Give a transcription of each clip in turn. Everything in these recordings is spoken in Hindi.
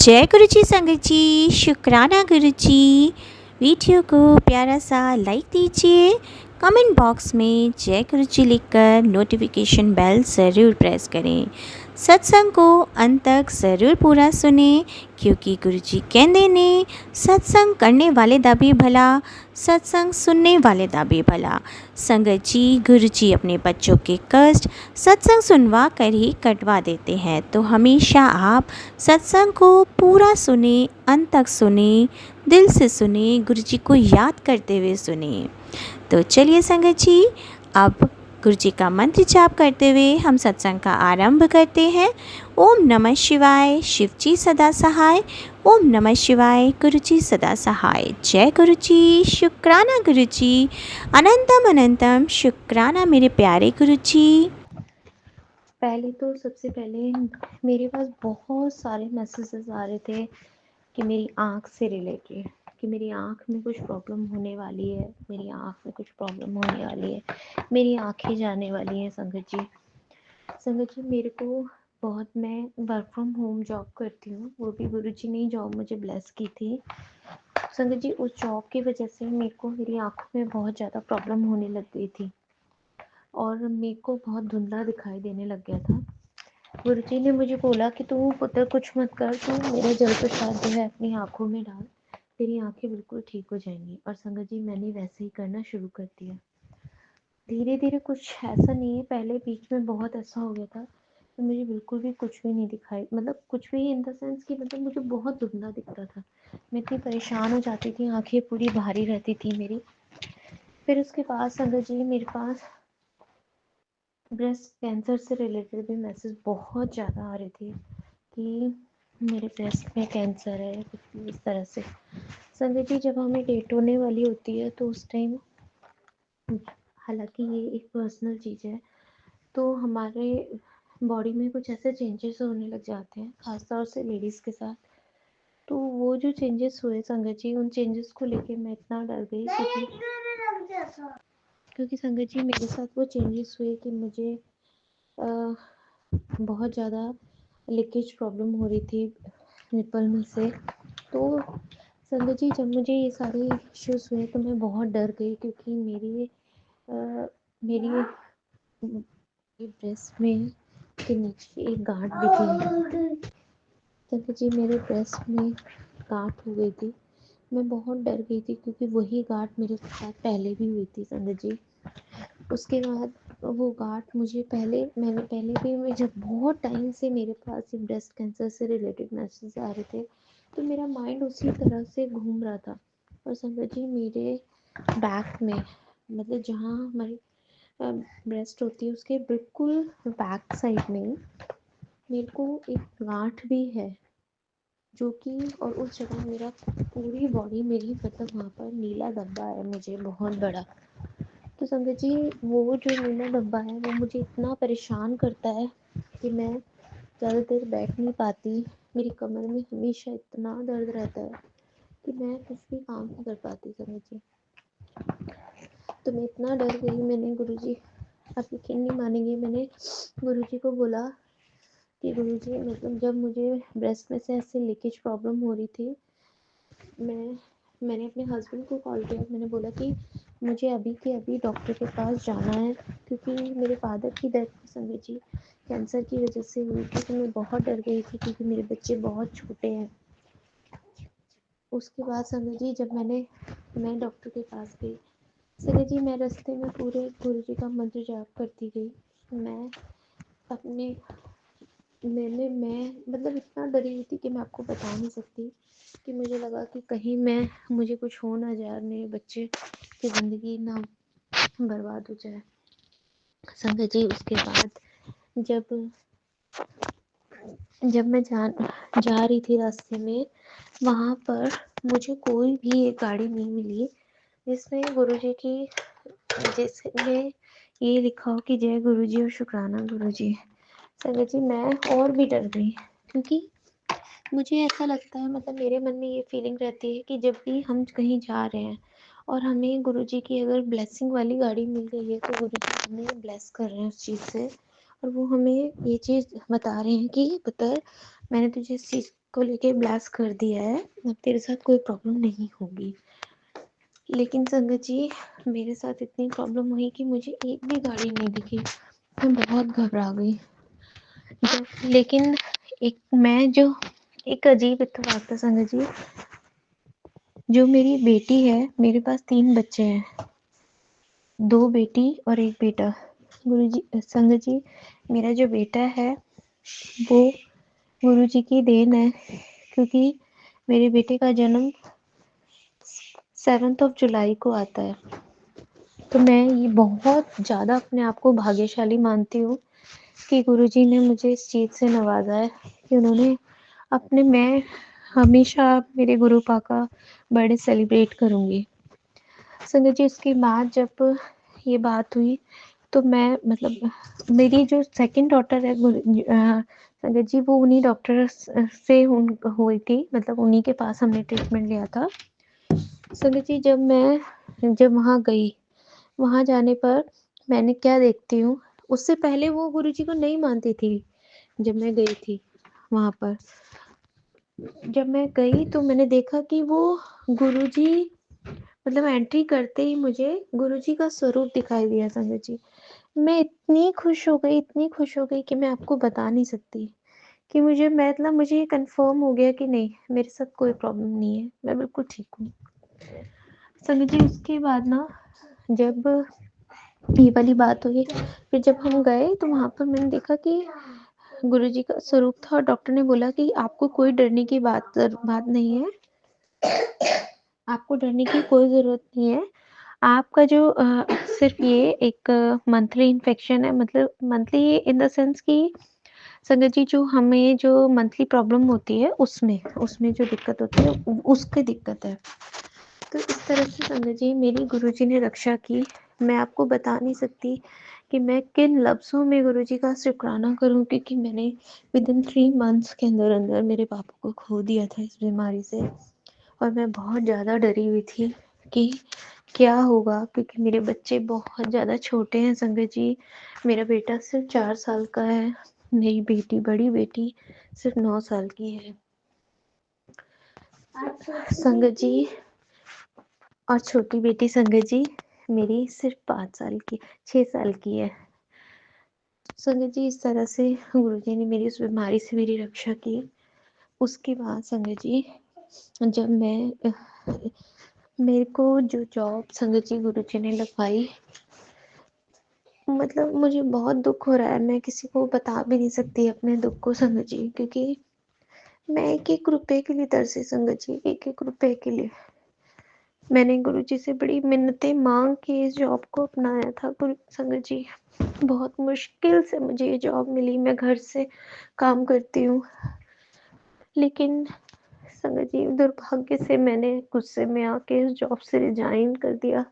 जय गुरु जी संगत जी, शुक्राना गुरु जी। वीडियो को प्यारा सा लाइक दीजिए, कमेंट बॉक्स में जय गुरु जी लिखकर नोटिफिकेशन बेल ज़रूर प्रेस करें। सत्संग को अंत तक ज़रूर पूरा सुने, क्योंकि गुरु जी कहते ने सत्संग करने वाले दा भी भला, सत्संग सुनने वाले दा भी भला। संगत जी, गुरु जी अपने बच्चों के कष्ट सत्संग सुनवा कर ही कटवा देते हैं, तो हमेशा आप सत्संग को पूरा सुने, अंत तक सुने, दिल से सुने, गुरु जी को याद करते हुए सुने। तो चलिए संगत जी, अब गुरु जी का मंत्र जाप करते हुए हम सत्संग का आरंभ करते हैं। ओम नमः शिवाय, शिव जी सदा सहाय। ओम नमः शिवाय, गुरु जी सदा सहाय। जय गुरु जी, शुक्राना गुरु जी, अनंतम अनंतम शुक्राना मेरे प्यारे गुरु जी। पहले तो सबसे पहले मेरे पास बहुत सारे मैसेजेस आ रहे थे कि मेरी आँख से रिलेटेड, कि मेरी आँख में कुछ प्रॉब्लम होने वाली है, मेरी आँख में कुछ प्रॉब्लम होने वाली है, मेरी आँखें जाने वाली हैं। संगत जी मेरे को बहुत, मैं वर्क फ्रॉम होम जॉब करती हूँ, वो भी गुरुजी ने जॉब मुझे ब्लेस की थी। संगत जी उस जॉब की वजह से मेरे को मेरी आँखों में बहुत ज़्यादा प्रॉब्लम होने लग गई थी और मेरे को बहुत धुंधला दिखाई देने लग गया था। गुरुजी ने मुझे बोला कि तू पुत्र कुछ मत कर, तू मेरा जल प्रसाद जो है अपनी आँखों में डाल, तेरी आँखें बिल्कुल ठीक हो जाएंगी। और संगत जी मैंने वैसे ही करना शुरू कर दिया। धीरे धीरे, कुछ ऐसा नहीं है, पहले बीच में बहुत ऐसा हो गया था तो मुझे बिल्कुल भी कुछ भी नहीं दिखाई, मतलब कुछ भी इन द सेंस कि मतलब मुझे बहुत धुंधला दिखता था। मैं इतनी परेशान हो जाती थी, आँखें पूरी भारी रहती थी मेरी। फिर उसके बाद संगत जी मेरे पास ब्रेस्ट कैंसर से रिलेटेड भी मैसेज बहुत ज़्यादा आ रहे थे कि मेरे ब्रेस्ट में कैंसर है, कुछ इस तरह से। संगत जी जब हमें डेट होने वाली होती है तो उस टाइम, हालांकि ये एक पर्सनल चीज़ है, तो हमारे बॉडी में कुछ ऐसे चेंजेस होने लग जाते हैं, खासतौर से लेडीज़ के साथ। तो वो जो चेंजेस हुए संगत जी, उन चेंजेस को लेके मैं इतना डर गई क्योंकि संगत जी मेरे साथ वो चेंजेस हुए कि मुझे बहुत ज़्यादा लीकेज प्रॉब्लम हो रही थी निपल में से। तो संगत जी जब मुझे ये सारे इश्यूज हुए तो मैं बहुत डर गई, क्योंकि मेरी ब्रेस्ट में के नीचे एक गांठ दिखी। संगत जी मेरे ब्रेस्ट में गांठ हो गई थी, मैं बहुत डर गई थी, क्योंकि वही गांठ मेरे साथ पहले भी हुई थी संगत जी। उसके बाद वो गांठ मुझे मैंने पहले भी, मैं जब बहुत टाइम से मेरे पास ब्रेस्ट कैंसर से रिलेटेड मैसेज आ रहे थे तो मेरा माइंड उसी तरह से घूम रहा था। और संगत जी मेरे बैक में, मतलब जहाँ हमारी ब्रेस्ट होती है उसके बिल्कुल बैक साइड में मेरे को एक गांठ भी है, जो कि, और उस जगह मेरा पूरी बॉडी मेरी, मतलब वहाँ पर नीला धब्बा है मुझे बहुत बड़ा। तो संगत जी वो जो नीला धब्बा है वो मुझे इतना परेशान करता है कि मैं ज़्यादा देर बैठ नहीं पाती। मेरी कमर में हमेशा इतना दर्द रहता है कि मैं कुछ भी काम नहीं कर पाती संगत जी। तो मैं इतना डर गई, मैंने गुरुजी, आप यकीन नहीं मानेंगे, मैंने गुरुजी को बोला कि गुरुजी, मतलब जब मुझे ब्रेस्ट में से ऐसे लीकेज प्रॉब्लम हो रही थी, मैंने अपने हस्बैंड को कॉल किया, मैंने बोला कि मुझे अभी के अभी डॉक्टर के पास जाना है, क्योंकि मेरे फादर की डेथ संगत जी कैंसर की वजह से हुई थी। तो मैं बहुत डर गई थी, क्योंकि मेरे बच्चे बहुत छोटे हैं। उसके बाद संगत जी जब मैं डॉक्टर के पास गई, संगत जी मैं रास्ते में पूरे गुरु जी का मंत्र जाप करती गई। मैं अपने मैं मतलब इतना डरी हुई थी कि मैं आपको बता नहीं सकती, कि मुझे लगा कि कहीं मुझे कुछ हो ना जाए, मेरे बच्चे की ज़िंदगी ना बर्बाद हो जाए। संगत जी उसके बाद जब जब मैं जा रही थी रास्ते में, वहाँ पर मुझे कोई भी एक गाड़ी नहीं मिली जिसमें गुरुजी की, जिसमें ये लिखा हो कि जय गुरुजी और शुक्राना गुरुजी। संगत जी मैं और भी डर गई, क्योंकि मुझे ऐसा लगता है, मतलब मेरे मन में ये फीलिंग रहती है कि जब भी हम कहीं जा रहे हैं और हमें गुरुजी की अगर ब्लेसिंग वाली गाड़ी मिल गई है तो गुरुजी हमें ब्लेस कर रहे हैं उस चीज़ से, और वो हमें ये चीज़ बता रहे हैं कि पुत्र, मैंने तुझे इस चीज़ को लेके ब्लास्ट कर दिया है, अब तेरे साथ कोई प्रॉब्लम नहीं होगी। लेकिन संगत जी, मेरे साथ इतनी प्रॉब्लम हुई कि मुझे एक भी गाड़ी नहीं दिखी। मैं बहुत घबरा गई। लेकिन एक अजीब इत्तेफाक था संगत जी, जो मेरी बेटी है, मेरे पास 3 बच्चे हैं, 2 बेटी और 1 बेटा। गुरुजी संगत जी, मेरा जो बेटा है वो गुरुजी की देन है, क्योंकि मेरे बेटे का जन्म 7 जुलाई को आता है। तो मैं ये बहुत ज़्यादा अपने आप को भाग्यशाली मानती हूँ कि गुरुजी ने मुझे इस चीज़ से नवाजा है कि उन्होंने मैं हमेशा मेरे गुरु पा का बर्थडे सेलिब्रेट करूँगी। संगत जी, उसके बाद जब ये बात हुई तो मैं मेरी जो सेकंड डॉटर है संगत जी, वो उन्हीं डॉक्टर से हुई थी, उन्हीं के पास हमने ट्रीटमेंट लिया था। संगत जी, जब वहाँ गई, वहाँ जाने पर मैंने क्या देखती हूँ, उससे पहले वो गुरुजी को नहीं मानती थी। जब मैं गई थी वहाँ पर, जब मैं गई तो मैंने देखा कि वो गुरुजी एंट्री करते ही मुझे गुरुजी का स्वरूप दिखाई दिया। संगत जी, मैं इतनी खुश हो गई, इतनी खुश हो गई कि मैं आपको बता नहीं सकती कि मुझे ये कंफर्म हो गया कि नहीं, मेरे साथ कोई प्रॉब्लम नहीं है, मैं बिल्कुल ठीक हूँ। संगत जी, उसके बाद ना, जब ये वाली बात हुई, फिर जब हम गए तो वहाँ पर मैंने देखा कि गुरुजी का स्वरूप था और डॉक्टर ने बोला कि आपको कोई डरने की बात नहीं है, आपको डरने की कोई ज़रूरत नहीं है। आपका जो सिर्फ ये एक मंथली इन्फेक्शन है, मंथली इन द सेंस कि संगत जी, जो मंथली प्रॉब्लम होती है उसमें जो दिक्कत होती है उसकी दिक्कत है। तो इस तरह से संगत जी, मेरी गुरुजी ने रक्षा की। मैं आपको बता नहीं सकती कि मैं किन लफ्ज़ों में गुरुजी का शुक्राना करूं, क्योंकि मैंने विदिन 3 मंथ्स के अंदर अंदर मेरे पापा को खो दिया था इस बीमारी से, और मैं बहुत ज़्यादा डरी हुई थी कि क्या होगा, क्योंकि मेरे बच्चे बहुत ज़्यादा छोटे हैं संगत जी। मेरा बेटा सिर्फ 4 साल का है, मेरी बड़ी बेटी सिर्फ 9 साल की है संगत जी, और छोटी बेटी संगत जी मेरी सिर्फ 6 साल की है। संगत जी, इस तरह से गुरुजी ने मेरी उस बीमारी से मेरी रक्षा की। उसके बाद संगत जी, जब मेरे को जो जॉब संगत जी गुरुजी ने लगवाई, मुझे बहुत दुख हो रहा है, मैं किसी को बता भी नहीं सकती अपने दुख को संगत जी, क्योंकि मैं एक एक रुपए के लिए तरसी संगत जी, एक एक रुपए के लिए। मैंने गुरुजी से बड़ी मिन्नतें मांग के इस जॉब को अपनाया था गुरु संगत जी। बहुत मुश्किल से मुझे ये जॉब मिली, मैं घर से काम करती हूँ, लेकिन संगत जी, दुर्भाग्य से मैंने गुस्से में आके इस जॉब से रिजाइन कर दिया।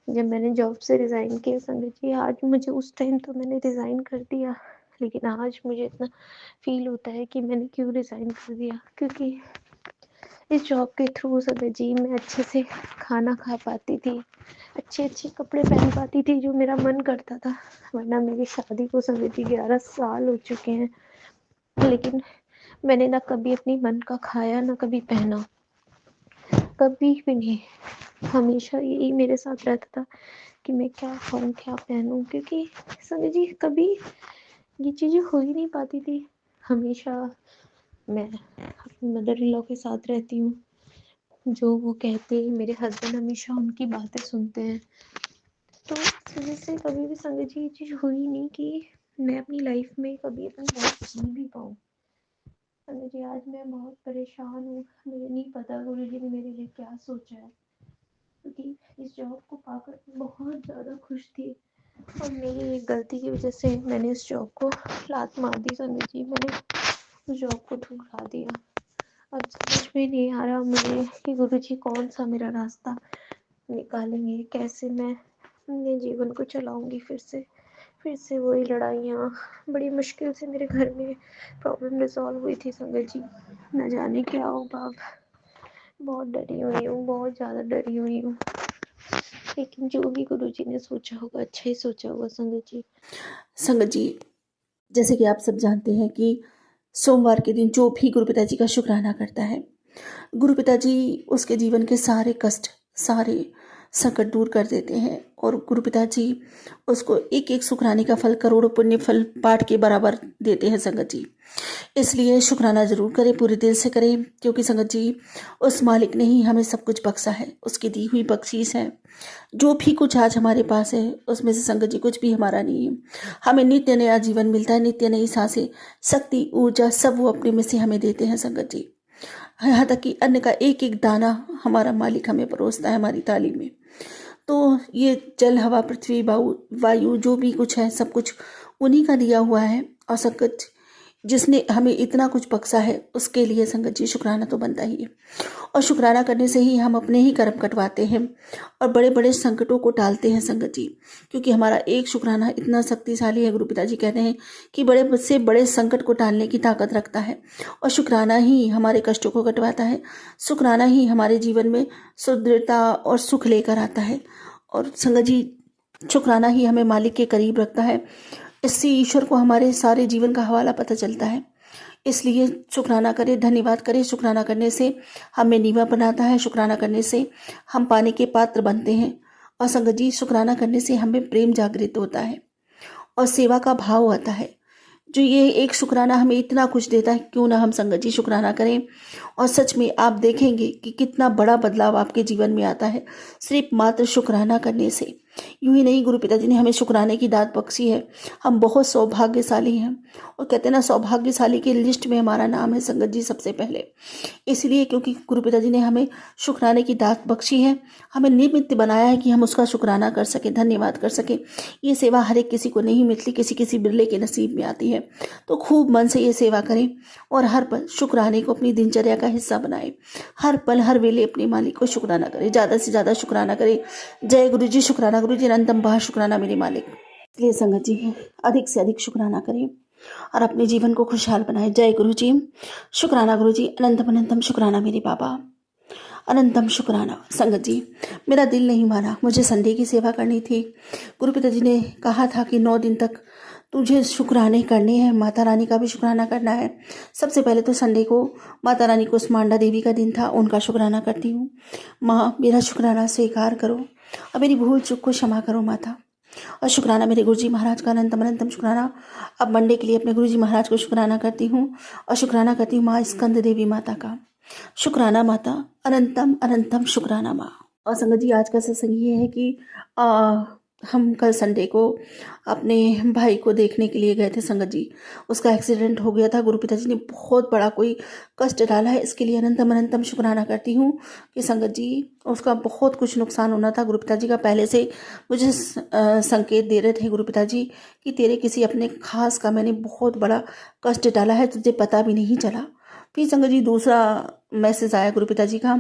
जब मैंने जॉब से रिज़ाइन किया संगत जी, आज मुझे, उस टाइम तो मैंने रिज़ाइन कर दिया, लेकिन आज मुझे इतना फील होता है कि मैंने क्यों रिज़ाइन कर दिया, क्योंकि इस जॉब के थ्रू संगत जी मैं अच्छे से खाना खा पाती थी, अच्छे कपड़े पहन पाती थी जो मेरा मन करता था। वरना मेरी शादी को संगत जी 11 साल हो चुके हैं, लेकिन मैंने ना कभी अपनी मन का खाया, ना कभी पहना, कभी भी नहीं। हमेशा यही मेरे साथ रहता था कि मैं क्या खाऊं, क्या पहनूं, क्योंकि संगत जी कभी ये चीज़ें हो ही नहीं पाती थी। हमेशा मैं अपनी मदर इन लॉ के साथ रहती हूँ, जो वो कहते हैं, मेरे हस्बैंड हमेशा उनकी बातें सुनते हैं। तो इस वजह से कभी भी संगत जी ये चीज़ हुई नहीं कि मैं अपनी लाइफ में कभी अपनी लाइफ जी भी पाऊँ। संगत जी, आज मैं बहुत परेशान हूँ, मुझे नहीं पता गुरुजी ने मेरे लिए क्या सोचा है, क्योंकि इस जॉब को पाकर बहुत ज़्यादा खुश थी, और मेरी एक गलती की वजह से मैंने इस जॉब को लात मार दी संगत जी, मैंने उस जॉब को ठुकरा दिया। अब समझ में नहीं आ रहा मुझे कि गुरुजी कौन सा मेरा रास्ता निकालेंगे, कैसे मैं अपने जीवन को चलाऊंगी। फिर से वही लड़ाइयाँ, बड़ी मुश्किल से मेरे घर में प्रॉब्लम रिजॉल्व हुई थी संगत जी, न जाने क्या होगा अब। बहुत डरी हुई हूँ, बहुत ज़्यादा डरी हुई हूँ, लेकिन जो भी गुरुजी ने सोचा होगा अच्छा ही सोचा होगा संगत जी। संगत जी, जैसे कि आप सब जानते हैं कि सोमवार के दिन जो भी गुरु पिताजी का शुक्राना करता है, गुरु पिताजी उसके जीवन के सारे कष्ट, सारे संकट दूर कर देते हैं और गुरु पिताजी उसको एक एक शुक्राने का फल करोड़ों पुण्य फल पाठ के बराबर देते हैं संगत जी। इसलिए शुक्राना जरूर करें, पूरे दिल से करें, क्योंकि संगत जी उस मालिक ने ही हमें सब कुछ बख्शा है, उसकी दी हुई बख्शीश है। जो भी कुछ आज हमारे पास है उसमें से संगत जी कुछ भी हमारा नहीं है। हमें नित्य नया जीवन मिलता है, नित्य नई सांसें, शक्ति, ऊर्जा सब वो अपने में से हमें देते हैं संगत जी। यहाँ तक कि अन्न का एक एक दाना हमारा मालिक हमें परोसता है हमारी थाली में। तो ये जल, हवा, पृथ्वी, वायु जो भी कुछ है सब कुछ उन्हीं का दिया हुआ है। और संगत जिसने हमें इतना कुछ बख्शा है उसके लिए संगत जी शुक्राना तो बनता ही है। और शुक्राना करने से ही हम अपने ही कर्म कटवाते हैं और बड़े बड़े संकटों को टालते हैं संगत जी, क्योंकि हमारा एक शुक्राना इतना शक्तिशाली है। गुरु पिताजी कहते हैं कि बड़े से बड़े संकट को टालने की ताकत रखता है और शुक्राना ही हमारे कष्टों को कटवाता है। शुक्राना ही हमारे जीवन में सुदृढ़ता और सुख लेकर आता है। और संगत जी शुक्राना ही हमें मालिक के करीब रखता है। इससे ईश्वर को हमारे सारे जीवन का हवाला पता चलता है। इसलिए शुक्राना करें, धन्यवाद करें। शुक्राना करने से हमें नीवा बनाता है, शुक्राना करने से हम पाने के पात्र बनते हैं। और संगत जी शुक्राना करने से हमें प्रेम जागृत होता है और सेवा का भाव आता है। जो ये एक शुक्राना हमें इतना कुछ देता है, क्यों ना हम संगत जी शुक्राना करें। और सच में आप देखेंगे कि कितना बड़ा बदलाव आपके जीवन में आता है सिर्फ मात्र शुक्राना करने से। यूं ही नहीं, गुरु पिताजी ने हमें शुक्राने की दात बख्शी है। हम बहुत सौभाग्यशाली हैं और कहते हैं ना, सौभाग्यशाली की लिस्ट में हमारा नाम है संगत जी सबसे पहले। इसलिए क्योंकि गुरु पिताजी ने हमें शुक्राने की दात बख्शी है, हमें निमित्त बनाया है कि हम उसका शुक्राना कर सकें, धन्यवाद कर सकें। ये सेवा हर एक किसी को नहीं मिलती, किसी किसी बिरले के नसीब में आती है। तो खूब मन से ये सेवा करें और हर पल शुक्राने को अपनी दिनचर्या का हिस्सा बनाएं। हर पल हर वेले अपने मालिक को शुक्राना करें, ज़्यादा से ज़्यादा शुक्राना करें। जय गुरु जी, शुक्राना गुरु जी, अनंतम बाह शुक्राना मेरे मालिक। इसलिए संगत जी अधिक से अधिक शुक्राना करें और अपने जीवन को खुशहाल बनाएं। जय गुरु जी, शुक्राना गुरु जी, अनंतम अनंतम शुक्राना मेरे बाबा, अनंतम शुक्राना। संगत जी मेरा दिल नहीं माना, मुझे संडे की सेवा करनी थी। गुरु पिताजी ने कहा था कि 9 दिन तक तुझे शुक्राने करने हैं, माता रानी का भी शुक्राना करना है। सबसे पहले तो संडे को माता रानी को स्मांडा देवी का दिन था, उनका शुक्राना करती हूँ। माँ मेरा शुक्राना स्वीकार करो और मेरी भूल चूक को क्षमा करो माता। और शुक्राना मेरे गुरुजी महाराज का, अनंतम अनंतम शुक्राना। अब मंडे के लिए अपने गुरुजी महाराज को शुक्राना करती हूँ और शुक्राना करती हूँ माँ स्कंद देवी माता का। शुक्राना माता, अनंतम अनंतम शुक्राना माँ। और संगत जी आज का सत्संग ये है कि हम कल संडे को अपने भाई को देखने के लिए गए थे संगत जी। उसका एक्सीडेंट हो गया था, गुरु पिताजी ने बहुत बड़ा कोई कष्ट डाला है। इसके लिए अनंतम अनंतम शुक्राना करती हूँ कि संगत जी उसका बहुत कुछ नुकसान होना था। गुरु पिताजी का पहले से मुझे संकेत दे रहे थे गुरु पिताजी कि तेरे किसी अपने खास का मैंने बहुत बड़ा कष्ट डाला है, तुझे पता भी नहीं चला। फिर संगत जी दूसरा मैसेज आया गुरु पिताजी का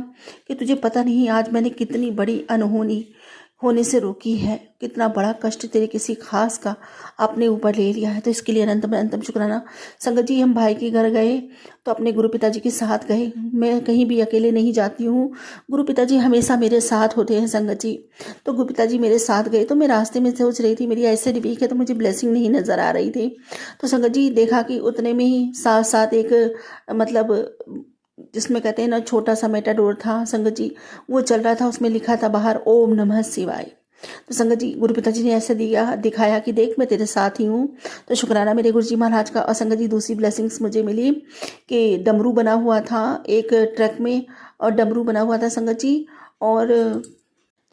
कि तुझे पता नहीं आज मैंने कितनी बड़ी अनहोनी होने से रोकी है, कितना बड़ा कष्ट तेरे किसी खास का अपने ऊपर ले लिया है। तो इसके लिए अनंतम अनंतम शुक्राना। संगत जी हम भाई के घर गए तो अपने गुरु पिताजी के साथ गए। मैं कहीं भी अकेले नहीं जाती हूँ, गुरु पिताजी हमेशा मेरे साथ होते हैं संगत जी। तो गुरु पिताजी मेरे साथ गए तो मैं रास्ते में सोच रही थी मेरी ऐसे वीक है तो मुझे ब्लेसिंग नहीं नज़र आ रही थी। तो संगत जी देखा कि उतने में ही साथ साथ एक मतलब जिसमें कहते हैं ना छोटा सा मेटाडोर था संगत जी, वो चल रहा था। उसमें लिखा था बाहर ओम नमः शिवाय। तो संगत जी गुरु पिताजी ने ऐसे दिखाया कि देख मैं तेरे साथ ही हूँ। तो शुक्राना मेरे गुरुजी महाराज का। और संगत जी दूसरी ब्लेसिंग्स मुझे मिली कि डमरू बना हुआ था एक ट्रक में, और डमरू बना हुआ था संगत जी, और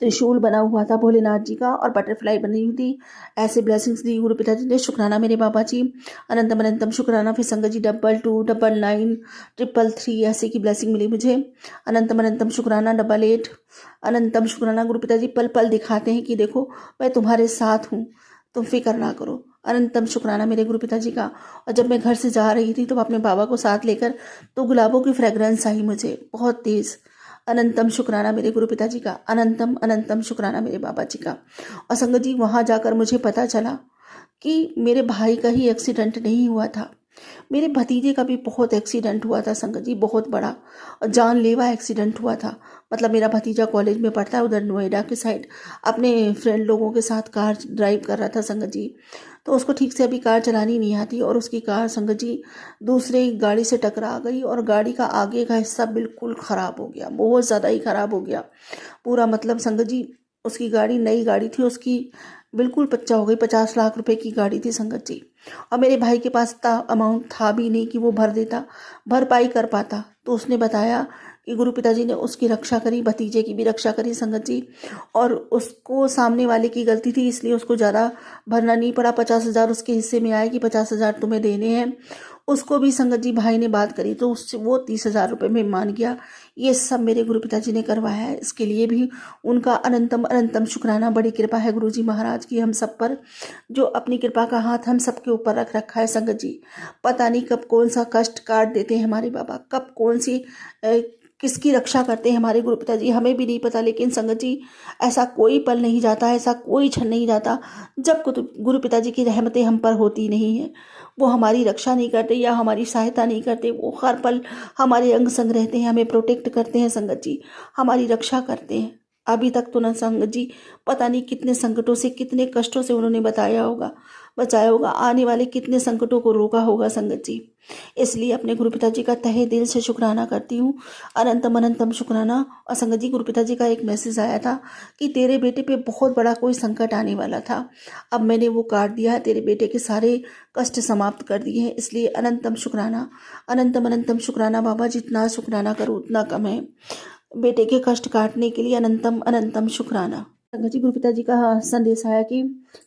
त्रिशूल बना हुआ था भोलेनाथ जी का, और बटरफ्लाई बनी हुई थी। ऐसे ब्लेसिंग्स दी गुरु पिताजी ने। शुक्राना मेरे बाबा जी, अनंतम अनंतम शुक्राना। फिर संगत जी 22, 99, 333 ऐसे की ब्लेसिंग मिली मुझे। अनंतम अनंतम शुक्राना। 88 अनंतम शुक्राना। गुरु पिताजी पल पल दिखाते हैं कि देखो मैं तुम्हारे साथ हूँ, तुम फिक्र ना करो। अनंतम शुक्राना मेरे गुरु पिताजी का। और जब मैं घर से जा रही थी तो अपने बाबा को साथ लेकर तो गुलाबों की फ्रेगरेंस आई मुझे बहुत तेज़। अनंतम शुक्राना मेरे गुरु पिताजी का, अनंतम अनंतम शुक्राना मेरे बाबा जी का। और संगत जी वहाँ जाकर मुझे पता चला कि मेरे भाई का ही एक्सीडेंट नहीं हुआ था, मेरे भतीजे का भी बहुत एक्सीडेंट हुआ था संगत जी, बहुत बड़ा और जानलेवा एक्सीडेंट हुआ था। मतलब मेरा भतीजा कॉलेज में पढ़ता है उधर नोएडा के साइड, अपने फ्रेंड लोगों के साथ कार ड्राइव कर रहा था संगत जी। तो उसको ठीक से अभी कार चलानी नहीं आती और उसकी कार संगत जी दूसरे गाड़ी से टकरा गई और गाड़ी का आगे का हिस्सा बिल्कुल ख़राब हो गया, बहुत ज़्यादा ही ख़राब हो गया पूरा। मतलब संगत जी उसकी गाड़ी नई गाड़ी थी, उसकी बिल्कुल पच्चा हो गई। 50 लाख रुपए की गाड़ी थी संगत जी। और मेरे भाई के पास इतना अमाउंट था भी नहीं कि वो भर देता, भरपाई कर पाता। तो उसने बताया कि गुरु पिताजी ने उसकी रक्षा करी, भतीजे की भी रक्षा करी संगत जी। और उसको सामने वाले की गलती थी इसलिए उसको ज़्यादा भरना नहीं पड़ा। 50,000 उसके हिस्से में आए कि 50,000 तुम्हें देने हैं। उसको भी संगत जी भाई ने बात करी तो उससे वो 30,000 रुपये में मान गया। ये सब मेरे गुरु पिताजी ने करवाया है, इसके लिए भी उनका अनंतम अनंतम शुक्राना। बड़ी कृपा है गुरु जी महाराज की हम सब पर, जो अपनी कृपा का हाथ हम सबके ऊपर रख रखा है संगत जी। पता नहीं कब कौन सा कष्ट काट देते हैं हमारे बाबा, कब कौन सी किसकी रक्षा करते हैं हमारे गुरु पिताजी, हमें भी नहीं पता। लेकिन संगत जी ऐसा कोई पल नहीं जाता, ऐसा कोई क्षण नहीं जाता जब गुरु पिताजी की रहमतें हम पर होती नहीं है। वो हमारी रक्षा नहीं करते या हमारी सहायता नहीं करते, वो हर पल हमारे अंग संग रहते हैं, हमें प्रोटेक्ट करते हैं संगत जी, हमारी रक्षा करते हैं। अभी तक तो न संगत जी पता नहीं कितने संकटों से, कितने कष्टों से उन्होंने बचाया होगा, आने वाले कितने संकटों को रोका होगा संगत जी। इसलिए अपने गुरु पिताजी का तहे दिल से शुक्राना करती हूँ, अनंतम अनंतम शुक्राना। और संगत जी गुरु पिताजी का एक मैसेज आया था कि तेरे बेटे पे बहुत बड़ा कोई संकट आने वाला था, अब मैंने वो काट दिया है, तेरे बेटे के सारे कष्ट समाप्त कर दिए हैं। इसलिए अनंतम शुक्राना, अनंतम अनंतम शुक्राना बाबा। जितना शुक्राना करो उतना कम है। बेटे के कष्ट काटने के लिए अनंतम अनंतम शुक्राना। संगत जी गुरु पिताजी का संदेश आया कि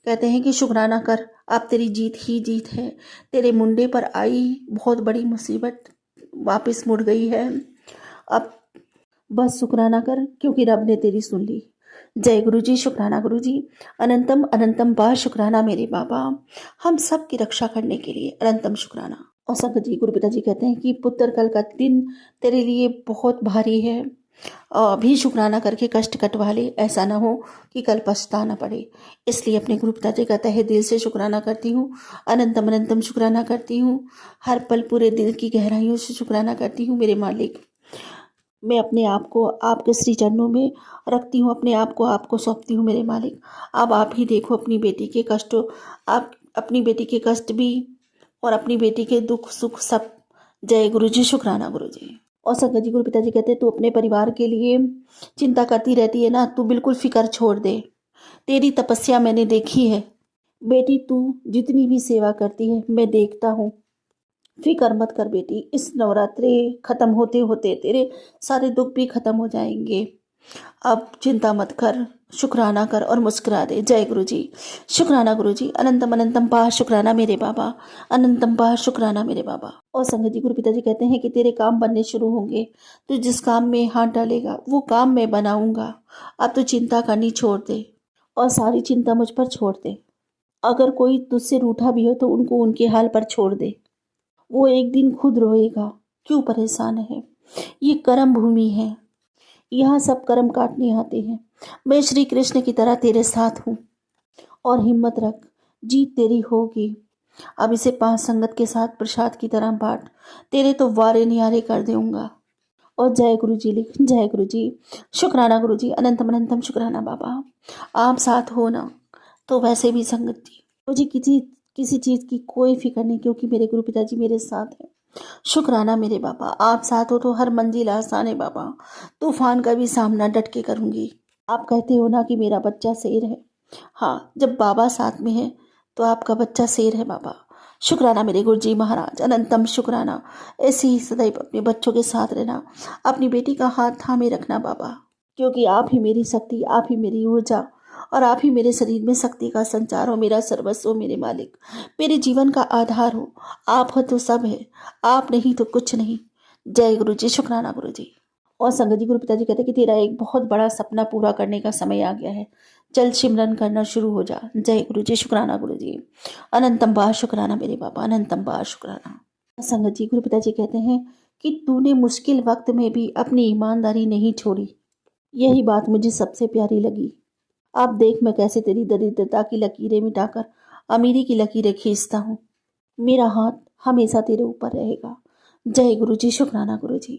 कहते हैं कि शुक्राना कर, अब तेरी जीत ही जीत है। तेरे मुंडे पर आई बहुत बड़ी मुसीबत वापस मुड़ गई है, अब बस शुक्राना कर क्योंकि रब ने तेरी सुन ली। जय गुरु जी, शुक्राना गुरु जी, अनंतम अनंतम बार शुक्राना मेरे बाबा, हम सब की रक्षा करने के लिए अनंतम शुक्राना। और संगत जी गुरु पिताजी कहते हैं कि पुत्र कल का दिन तेरे लिए बहुत भारी है, अभी शुक्राना करके कष्ट कटवा ले, ऐसा ना हो कि कल पछताना पड़े। इसलिए अपने गुरु पिताजी का तहे दिल से शुक्राना करती हूँ, अनंतम अनंतम शुक्राना करती हूँ, हर पल पूरे दिल की गहराइयों से शुक्राना करती हूँ मेरे मालिक। मैं अपने आप को आपके श्री चरणों में रखती हूँ, अपने आप को आपको सौंपती हूँ मेरे मालिक। अब आप ही देखो अपनी बेटी के कष्टों, आप अपनी बेटी के कष्ट भी और अपनी बेटी के दुख सुख सब। जय गुरु जी, शुक्राना गुरु जी। और संगत जी गुरु पिताजी कहते हैं तू अपने परिवार के लिए चिंता करती रहती है ना, तू बिल्कुल फिक्र छोड़ दे, तेरी तपस्या मैंने देखी है बेटी, तू जितनी भी सेवा करती है मैं देखता हूँ। फिक्र मत कर बेटी, इस नवरात्रे खत्म होते होते तेरे सारे दुख भी खत्म हो जाएंगे। अब चिंता मत कर, शुक्राना कर और मुस्कुरा दे। जय गुरु जी, शुक्राना गुरु जी, अनंतम अनंतम बार शुक्राना मेरे बाबा, अनंतम बार शुक्राना मेरे बाबा। और संगत जी गुरु पिताजी कहते हैं कि तेरे काम बनने शुरू होंगे, तू जिस काम में हाथ डालेगा वो काम मैं बनाऊंगा। अब तू चिंता करनी छोड़ दे और सारी चिंता मुझ पर छोड़ दे। अगर कोई तुझसे रूठा भी हो तो उनको उनके हाल पर छोड़ दे, वो एक दिन खुद रोएगा। क्यों परेशान है, ये कर्म भूमि है, यहाँ सब कर्म काटने आते हैं। मैं श्री कृष्ण की तरह तेरे साथ हूँ और हिम्मत रख, जीत तेरी होगी। अब इसे 5 संगत के साथ प्रसाद की तरह बांट, तेरे तो वारे नियारे कर दूंगा। और जय गुरु जी लिख, जय गुरु जी, शुक्राना गुरु जी, अनंतम अनंतम शुक्राना बाबा। आप साथ हो ना तो वैसे भी संगत जी मुझे किसी चीज़ की कोई फिक्र नहीं, क्योंकि मेरे गुरु पिताजी मेरे साथ हैं। शुक्राना मेरे बाबा, आप साथ हो तो हर मंजिल आसान है बाबा, तूफान का भी सामना डट के करूंगी। आप कहते हो ना कि मेरा बच्चा शेर है, हाँ जब बाबा साथ में है तो आपका बच्चा शेर है बाबा। शुक्राना मेरे गुरु जी महाराज, अनंतम शुक्राना। ऐसे ही सदैव अपने बच्चों के साथ रहना, अपनी बेटी का हाथ थामे रखना बाबा, क्योंकि आप ही मेरी शक्ति, आप ही मेरी ऊर्जा और आप ही मेरे शरीर में शक्ति का संचार हो, मेरा सर्वस्व हो मेरे मालिक, मेरे जीवन का आधार हो। आप हो तो सब है, आप नहीं तो कुछ नहीं। जय गुरु जी, शुक्राना गुरु जी। और संगत जी गुरु पिताजी कहते हैं कि तेरा एक बहुत बड़ा सपना पूरा करने का समय आ गया है, चल सिमरन करना शुरू हो जा। जय गुरु जी, शुक्राना गुरु जी, अनंतम बार शुक्राना मेरे बाबा, अनंतम बार शुक्राना। संगत जी गुरु पिताजी कहते हैं कि तूने मुश्किल वक्त में भी अपनी ईमानदारी नहीं छोड़ी, यही बात मुझे सबसे प्यारी लगी। अब देख मैं कैसे तेरी दरिद्रता की लकीरें मिटाकर अमीरी की लकीरें खींचता हूँ। मेरा हाथ हमेशा तेरे ऊपर रहेगा। जय गुरु जी, शुक्राना गुरु जी।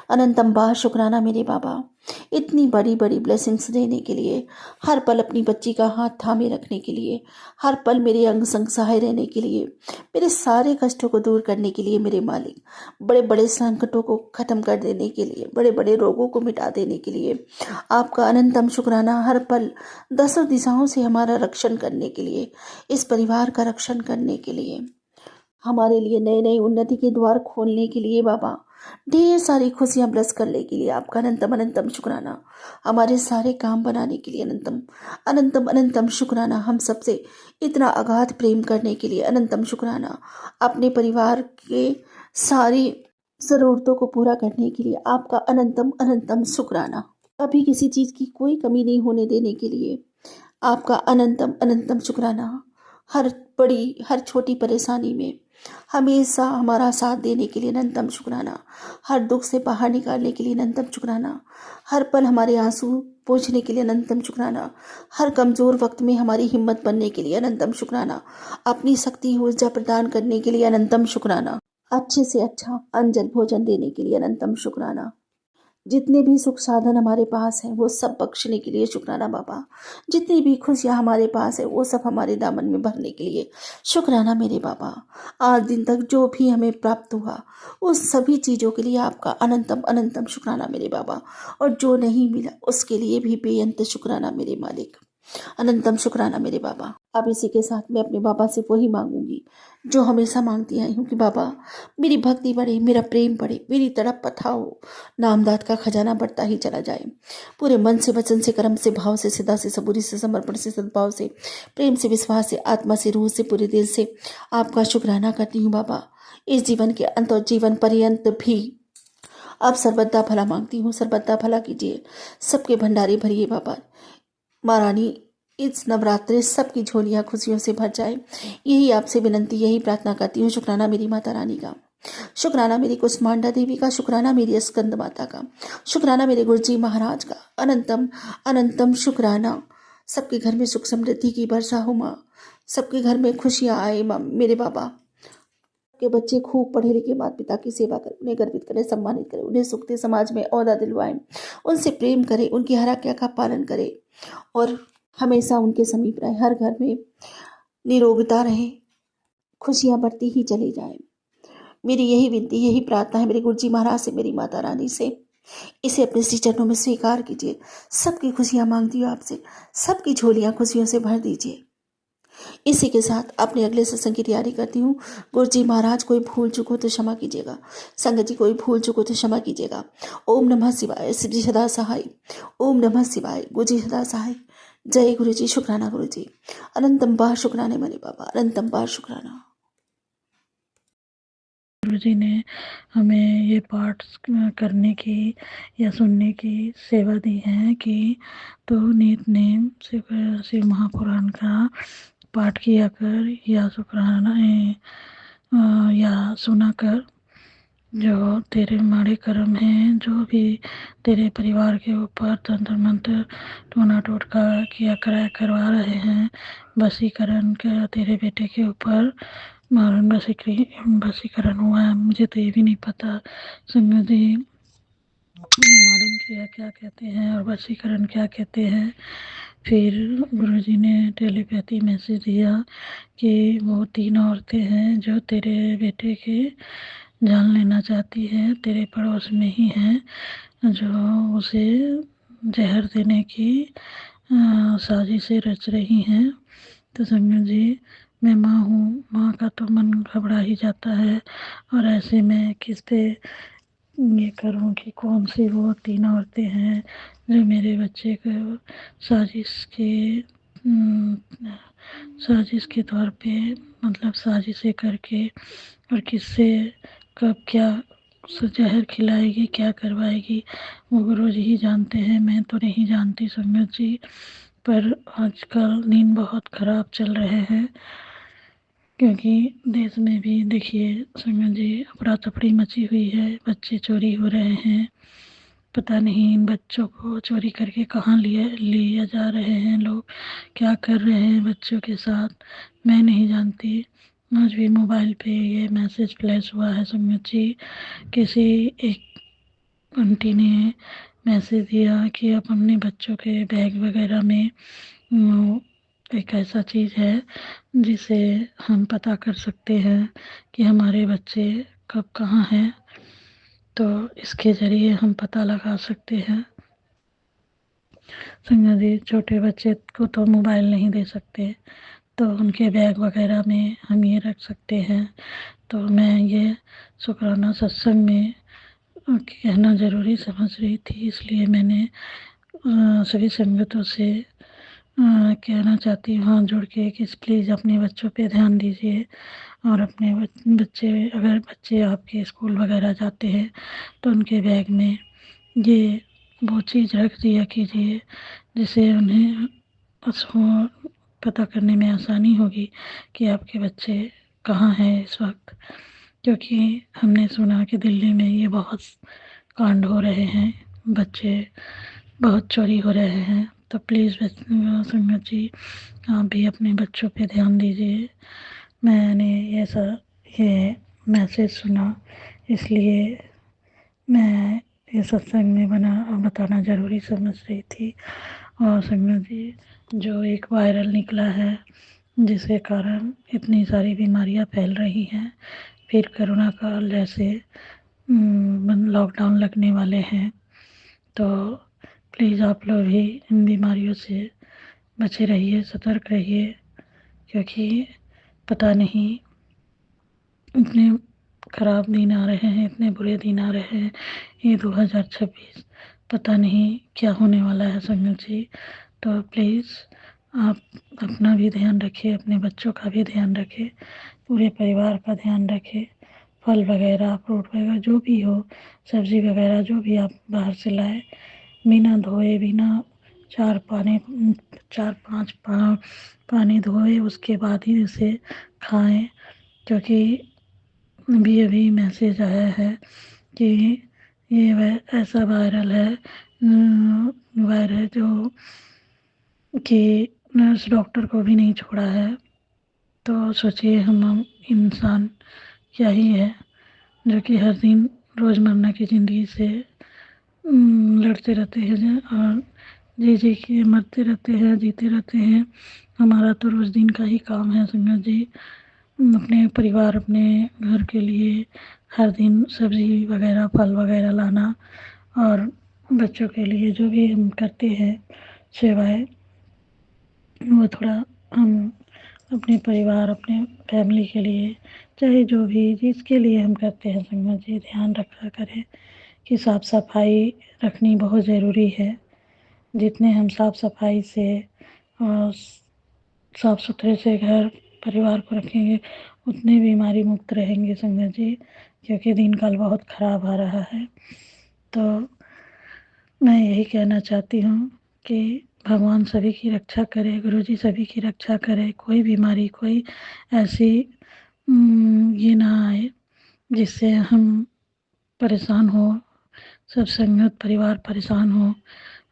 अनंतम बार शुक्राना मेरे बाबा, इतनी बड़ी बड़ी ब्लेसिंग्स देने के लिए, हर पल अपनी बच्ची का हाथ थामे रखने के लिए, हर पल मेरे अंग संग सहाय रहने के लिए, मेरे सारे कष्टों को दूर करने के लिए मेरे मालिक, बड़े बड़े संकटों को खत्म कर देने के लिए, बड़े बड़े रोगों को मिटा देने के लिए आपका अनंतम शुक्राना। हर पल दसों दिशाओं से हमारा रक्षण करने के लिए, इस परिवार का रक्षण करने के लिए, हमारे लिए नए नए उन्नति के द्वार खोलने के लिए बाबा, ढेर सारी खुशियां ब्लस करने के लिए आपका अनंतम अनंतम शुक्राना। हमारे सारे काम बनाने के लिए अनंतम अनंतम अनंतम शुक्राना। हम सबसे इतना अगाध प्रेम करने के लिए अनंतम शुक्राना। अपने परिवार के सारी ज़रूरतों को पूरा करने के लिए आपका अनंतम अनंतम शुक्राना। कभी किसी चीज़ की कोई कमी नहीं होने देने के लिए आपका अनंतम अनंतम शुक्राना। हर बड़ी हर छोटी परेशानी में हमेशा हमारा साथ देने के लिए अनंतम शुक्राना। हर दुख से बाहर निकालने के लिए अनंतम शुक्राना। हर पल हमारे आंसू पोंछने के लिए अनंतम शुक्राना। हर कमज़ोर वक्त में हमारी हिम्मत बनने के लिए अनंतम शुक्राना। अपनी शक्ति ऊर्जा प्रदान करने के लिए अनंतम शुक्राना। अच्छे से अच्छा अंजल भोजन देने के लिए अनंतम शुक्राना। जितने भी सुख साधन हमारे पास हैं वो सब बख्शने के लिए शुक्राना बाबा। जितनी भी खुशियाँ हमारे पास है वो सब हमारे दामन में भरने के लिए शुक्राना मेरे बाबा। आज दिन तक जो भी हमें प्राप्त हुआ उस सभी चीज़ों के लिए आपका अनंतम अनंतम शुक्राना मेरे बाबा। और जो नहीं मिला उसके लिए भी बेअंत शुक्राना मेरे मालिक। अनंतम शुक्राना मेरे बाबा। अब इसी के साथ मैं अपने बाबा से वही मांगूंगी जो हमेशा मांगती आई हूँ कि बाबा मेरी भक्ति बढ़े, मेरा प्रेम बढ़े, मेरी तड़प पथा हो, नामदात का खजाना बढ़ता ही चला जाए। पूरे मन से, वचन से, कर्म से, भाव से, सदा से, सबूरी से, समर्पण से, सद्भाव से, प्रेम से, विश्वास से, आत्मा से, रूह से, पूरे दिल से आपका शुक्राना करती हूँ बाबा। इस जीवन के अंत और जीवन पर्यंत भी अब सर्वदा भला मांगती हूँ। सर्वदा भला कीजिए, सबके भंडारे भरिए बाबा। महारानी इस नवरात्रि सबकी झोलियां खुशियों से भर जाए, यही आपसे विनंती, यही प्रार्थना करती हूँ। शुक्राना मेरी माता रानी का, शुक्राना मेरी कुसमांडा देवी का, शुक्राना मेरी स्कंद माता का, शुक्राना मेरे गुरुजी महाराज का। अनंतम अनंतम शुक्राना। सबके घर में सुख समृद्धि की वर्षा हो माँ, सबके घर में खुशियाँ आए माँ मेरे बाबा। के बच्चे खूब पढ़े लिखे माता पिता की सेवा करें, उन्हें गर्वित करें, सम्मानित करें, उन्हें सुख दे, समाज में ओहदा दिलवाएं, उनसे प्रेम करें, उनकी हर आज्ञा का पालन करें और हमेशा उनके समीप रहे। हर घर में निरोगता रहे, खुशियाँ बढ़ती ही चली जाए। मेरी यही विनती, यही प्रार्थना है मेरे गुरुजी महाराज से, मेरी माता रानी से। इसे अपने श्री चरणों में स्वीकार कीजिए। सबकी खुशियाँ मांगती हूँ आपसे, सबकी झोलियाँ खुशियों से भर दीजिए। इसी के साथ अपने अगले सत्संग की तैयारी करती हूँ। गुरुजी महाराज कोई भूल चूक हो तो क्षमा कीजिएगा, संगत जी कोई भूल चूक हो तो क्षमा कीजिएगा। ओम नमः शिवाय, शिव जी सदा सहाय। ओम नमः शिवाय, गुरु जी सदा सहाय। जय गुरु जी, शुक्राना गुरु जी। अनंतम बार शुक्राने मेरे बाबा, अनंतम बार शुक्राना। गुरु जी ने हमें ये पाठ करने की या सुनने की सेवा दी है कि तो नित नेम शिव महापुराण का पाठ किया कर या शुक्राना या सुना कर। जो तेरे माड़े कर्म हैं, जो भी तेरे परिवार के ऊपर तंत्र मंत्र टोना टोटका किया करवा रहे हैं, वशीकरण का तेरे बेटे के ऊपर मारण वशीकरण हुआ है। मुझे तो ये भी नहीं पता संगत जी मारण क्रिया क्या कहते हैं और वशीकरण क्या कहते हैं। फिर गुरुजी ने टेलीपैथी मैसेज दिया कि वो 3 औरतें हैं जो तेरे बेटे के जान लेना चाहती है, तेरे पड़ोस में ही हैं, जो उसे जहर देने की साजिशें रच रही हैं। तो संगत जी मैं माँ हूँ, माँ का तो मन घबरा ही जाता है और ऐसे में किस पे ये करूँ कि कौन सी वो 3 औरतें हैं जो मेरे बच्चे को साजिश के तौर पे मतलब साजिशें करके और किससे कब क्या जहर खिलाएगी, क्या करवाएगी, वो गुरु जी ही जानते हैं, मैं तो नहीं जानती संगत जी। पर आजकल दिन बहुत ख़राब चल रहे हैं क्योंकि देश में भी देखिए संगत जी अफरा तफरी मची हुई है, बच्चे चोरी हो रहे हैं। पता नहीं इन बच्चों को चोरी करके कहाँ लिया जा रहे हैं, लोग क्या कर रहे हैं बच्चों के साथ मैं नहीं जानती। आज भी मोबाइल पे ये मैसेज फ्लैश हुआ है संगत जी। किसी एक आंटी ने मैसेज दिया कि आप अपने बच्चों के बैग वगैरह में एक ऐसा चीज़ है जिसे हम पता कर सकते हैं कि हमारे बच्चे कब कहाँ हैं, तो इसके ज़रिए हम पता लगा सकते हैं। संगत जी, छोटे बच्चे को तो मोबाइल नहीं दे सकते, तो उनके बैग वगैरह में हम ये रख सकते हैं। तो मैं ये शुक्राना सत्संग में कहना ज़रूरी समझ रही थी, इसलिए मैंने सभी संगतों से कहना चाहती हूँ हाथ जोड़ के कि प्लीज़ अपने बच्चों पे ध्यान दीजिए, और अपने बच्चे, अगर बच्चे आपके स्कूल वगैरह जाते हैं तो उनके बैग में ये वो चीज़ रख दिया कीजिए जिससे उन्हें उसको पता करने में आसानी होगी कि आपके बच्चे कहाँ हैं इस वक्त। क्योंकि हमने सुना कि दिल्ली में ये बहुत कांड हो रहे हैं, बच्चे बहुत चोरी हो रहे हैं। तो प्लीज़ संगत जी, आप भी अपने बच्चों पे ध्यान दीजिए। मैंने ये मैसेज सुना, इसलिए मैं ये सत्संग में बताना ज़रूरी समझ रही थी। और संगत जी, जो एक वायरल निकला है जिसके कारण इतनी सारी बीमारियां फैल रही हैं, फिर कोरोना काल जैसे लॉकडाउन लगने वाले हैं, तो प्लीज़ आप लोग भी इन बीमारियों से बचे रहिए, सतर्क रहिए, क्योंकि पता नहीं इतने ख़राब दिन आ रहे हैं, इतने बुरे दिन आ रहे हैं। ये 2026 पता नहीं क्या होने वाला है संगत जी। तो प्लीज़ आप अपना भी ध्यान रखिए, अपने बच्चों का भी ध्यान रखें, पूरे परिवार का ध्यान रखें। फल वगैरह, फ्रूट वगैरह जो भी हो, सब्ज़ी वगैरह जो भी आप बाहर से लाए, बिना धोए, बिना चार पाँच पानी धोए उसके बाद ही उसे खाएं। क्योंकि अभी अभी मैसेज आया है कि ये ऐसा वायरल जो कि नर्स डॉक्टर को भी नहीं छोड़ा है। तो सोचिए हम इंसान क्या ही है, जो कि हर दिन रोज़मर्रा की ज़िंदगी से लड़ते रहते हैं और जी के मरते रहते हैं, जीते रहते हैं। हमारा तो रोज़ दिन का ही काम है संगत जी, अपने परिवार, अपने घर के लिए हर दिन सब्ज़ी वगैरह, फल वगैरह लाना, और बच्चों के लिए जो भी हम करते हैं सेवाएं, वो थोड़ा हम अपने परिवार, अपने फैमिली के लिए, चाहे जो भी जिसके लिए हम करते हैं संगत जी, ध्यान रखा करें कि साफ़ सफाई रखनी बहुत ज़रूरी है। जितने हम साफ़ सफाई से और साफ़ सुथरे से घर परिवार को रखेंगे, उतने बीमारी मुक्त रहेंगे संगत जी, क्योंकि दिन काल बहुत ख़राब आ रहा है। तो मैं यही कहना चाहती हूँ कि भगवान सभी की रक्षा करे, गुरु जी सभी की रक्षा करे, कोई बीमारी, कोई ऐसी ये ना आए जिससे हम परेशान हो, सब संगत परिवार परेशान हो।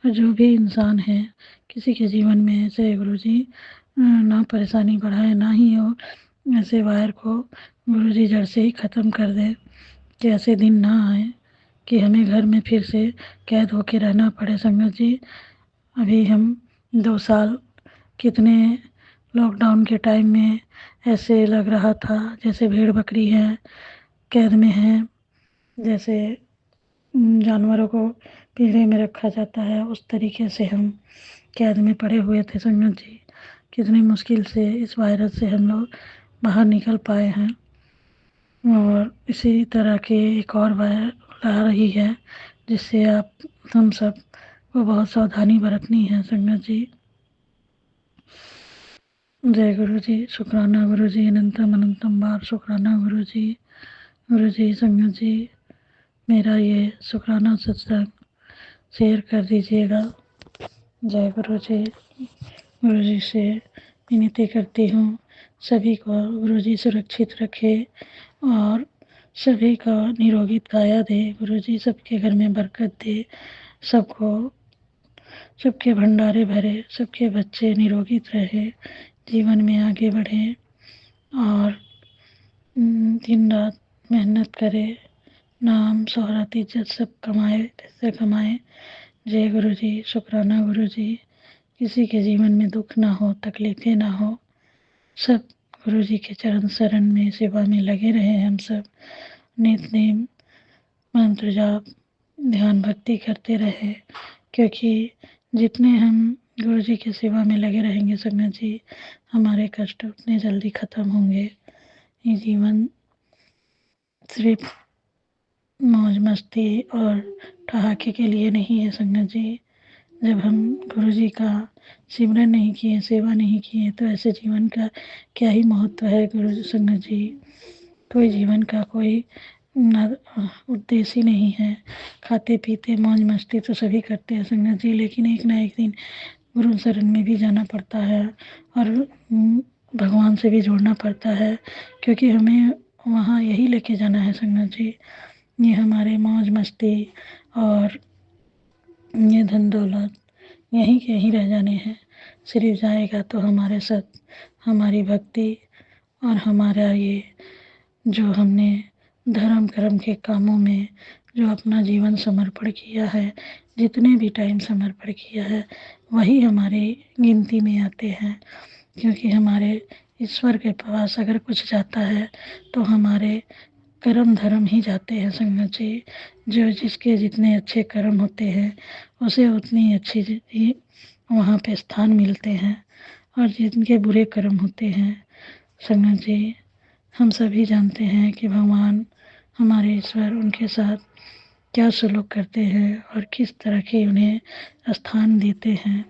और जो भी इंसान है किसी के जीवन में ऐसे गुरु जी ना परेशानी बढ़ाए, ना ही हो ऐसे वायर को गुरु जी जड़ से ही ख़त्म कर दे, कि ऐसे दिन ना आए कि हमें घर में फिर से कैद होके रहना पड़े संगत जी। अभी हम 2 साल कितने लॉकडाउन के टाइम में ऐसे लग रहा था जैसे भेड़ बकरी है, कैद में है, जैसे जानवरों को पिंजरे में रखा जाता है, उस तरीके से हम कैद में पड़े हुए थे संगत जी। कितनी मुश्किल से इस वायरस से हम लोग बाहर निकल पाए हैं, और इसी तरह के एक और वायरस आ रही है जिससे हम सब को बहुत सावधानी बरतनी है संगत जी। जय गुरु जी, शुक्राना गुरु जी, अनंतम अनंतम बार शुक्राना गुरु जी। गुरु जी, संगत जी, मेरा ये शुक्राना सत्संग शेयर कर दीजिएगा। जय गुरु जी। गुरु जी से विनती करती हूँ सभी को गुरु जी सुरक्षित रखे और सभी का निरोगी काया दे। गुरु जी सबके घर में बरकत दे, सबको, सबके भंडारे भरे, सबके बच्चे निरोगित रहे, जीवन में आगे बढ़े और दिन रात मेहनत करे, नाम शोहरत इज्जत सब कमाए, पैसे कमाए। जय गुरु जी, शुक्राना गुरु जी। किसी के जीवन में दुख ना हो, तकलीफ़ें ना हो, सब गुरु जी के चरण शरण में सेवा में लगे रहे। हम सब नित नेम मंत्र जाप ध्यान भक्ति करते रहे, क्योंकि जितने हम गुरु जी की सेवा में लगे रहेंगे संगत जी, हमारे कष्ट उतने जल्दी खत्म होंगे। ये जीवन सिर्फ मौज मस्ती और ठहाके के लिए नहीं है संगत जी। जब हम गुरु जी का सिमरन नहीं किए, सेवा नहीं किए, तो ऐसे जीवन का क्या ही महत्व है गुरु संगत जी। कोई जीवन का कोई उद्देश्य ही नहीं है। खाते पीते मौज मस्ती तो सभी करते हैं संगत जी, लेकिन एक ना एक दिन गुरु शरण में भी जाना पड़ता है और भगवान से भी जुड़ना पड़ता है, क्योंकि हमें वहाँ यही लेके जाना है संगत जी। ये हमारे मौज मस्ती और ये धन दौलत यहीं के यहीं रह जाने हैं। सिर्फ जाएगा तो हमारे साथ हमारी भक्ति और हमारा ये जो हमने धर्म कर्म के कामों में जो अपना जीवन समर्पण किया है, जितने भी टाइम समर्पण किया है, वही हमारी गिनती में आते हैं। क्योंकि हमारे ईश्वर के पास अगर कुछ जाता है तो हमारे कर्म धर्म ही जाते हैं संगत जी। जो जिसके जितने अच्छे कर्म होते हैं उसे उतनी अच्छी वहाँ पे स्थान मिलते हैं, और जिनके बुरे कर्म होते हैं संगत जी, हम सभी जानते हैं कि भगवान हमारे ईश्वर उनके साथ क्या सलूक करते हैं और किस तरह के उन्हें स्थान देते हैं।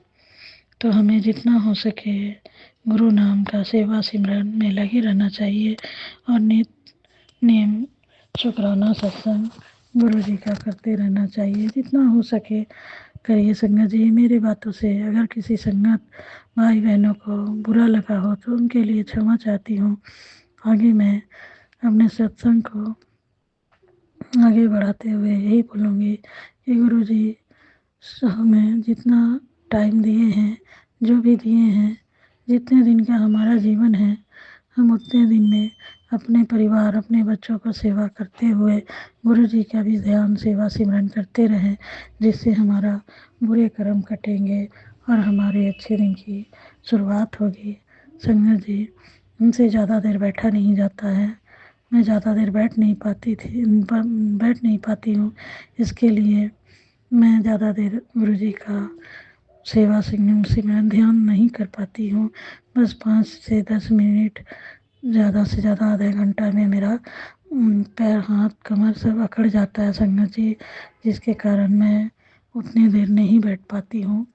तो हमें जितना हो सके गुरु नाम का सेवा सिमरन में लगे रहना चाहिए और नित नेम शुक्राना सत्संग गुरु जी का करते रहना चाहिए। जितना हो सके करिए संगत जी। मेरी बातों से अगर किसी संगत भाई बहनों को बुरा लगा हो तो उनके लिए क्षमा चाहती हूँ। आगे मैं अपने सत्संग को आगे बढ़ाते हुए यही बोलूँगी कि गुरु जी हमें जितना टाइम दिए हैं, जो भी दिए हैं, जितने दिन का हमारा जीवन है, हम उतने दिन में अपने परिवार अपने बच्चों को सेवा करते हुए गुरु जी का भी ध्यान सेवा सिमरन करते रहें, जिससे हमारा बुरे कर्म कटेंगे और हमारे अच्छे दिन की शुरुआत होगी। संगत जी, उनसे ज़्यादा देर बैठा नहीं जाता है। मैं ज़्यादा देर बैठ नहीं पाती हूँ, इसके लिए मैं ज़्यादा देर गुरु जी का सेवा सिमरन ध्यान नहीं कर पाती हूँ। बस 5 से 10 मिनट, ज़्यादा से ज़्यादा आधा घंटा में मेरा पैर हाथ कमर सब अकड़ जाता है संगत जी, जिसके कारण मैं उतनी देर नहीं बैठ पाती हूँ।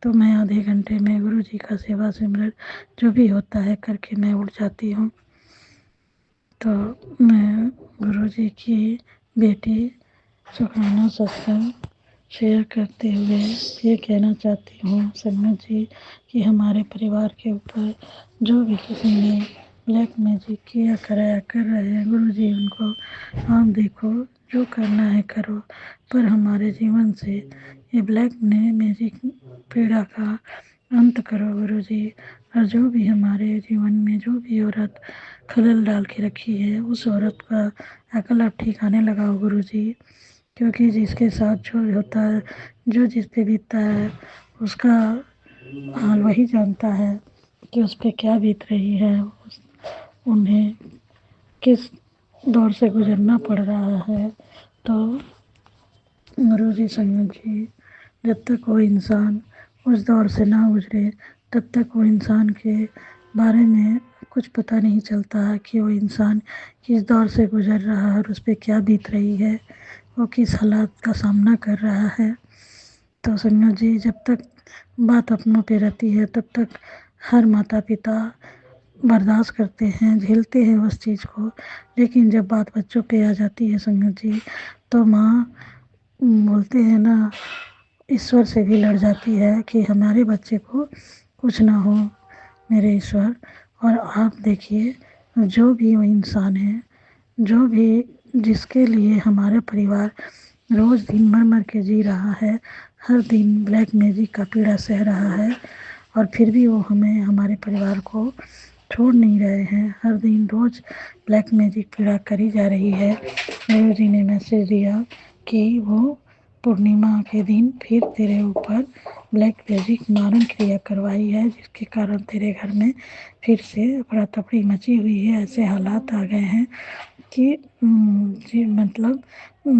तो मैं आधे घंटे में गुरु जी का सेवा सिमरन जो भी होता है करके मैं उठ जाती हूँ। तो मैं गुरु जी की बेटी शुक्राना सत्संग शेयर करते हुए ये कहना चाहती हूँ संगत जी कि हमारे परिवार के ऊपर जो भी किसी ने ब्लैक मैजिक किया कराया कर रहे हैं, गुरु जी उनको आप देखो, जो करना है करो, पर हमारे जीवन से ये ब्लैक मैजिक पीड़ा का अंत करो गुरु जी। और जो भी हमारे जीवन में जो भी औरत खलल डाल के रखी है, उस औरत का अकल आप ठिकाने लगाओ गुरु जी। क्योंकि जिसके साथ जो होता है, जो जिस पे बीतता है, उसका हाल वही जानता है कि उस पर क्या बीत रही है, उन्हें किस दौर से गुजरना पड़ रहा है। तो गुरु जी संगत जी, जब तक वो इंसान उस दौर से ना गुजरे तब तक वो इंसान के बारे में कुछ पता नहीं चलता कि वो इंसान किस दौर से गुजर रहा है और उस पर क्या बीत रही है, वो किस हालात का सामना कर रहा है। तो संगत जी, जब तक बात अपनों पे रहती है तब तक हर माता पिता बर्दाश्त करते हैं, झेलते हैं उस चीज़ को, लेकिन जब बात बच्चों पे आ जाती है संगत जी, तो माँ बोलते हैं ना, ईश्वर से भी लड़ जाती है कि हमारे बच्चे को कुछ ना हो मेरे ईश्वर। और आप देखिए, जो भी वो इंसान है, जो भी जिसके लिए हमारा परिवार रोज़ दिन मर के जी रहा है, हर दिन ब्लैक मैजिक का पीड़ा सह रहा है, और फिर भी वो हमें हमारे परिवार को छोड़ नहीं रहे हैं। हर दिन रोज़ ब्लैक मैजिक क्रिया करी जा रही है। गुरु जी ने मैसेज दिया कि वो पूर्णिमा के दिन फिर तेरे ऊपर ब्लैक मैजिक मारण क्रिया करवाई है, जिसके कारण तेरे घर में फिर से अफरा तफरी मची हुई है। ऐसे हालात आ गए हैं कि जी मतलब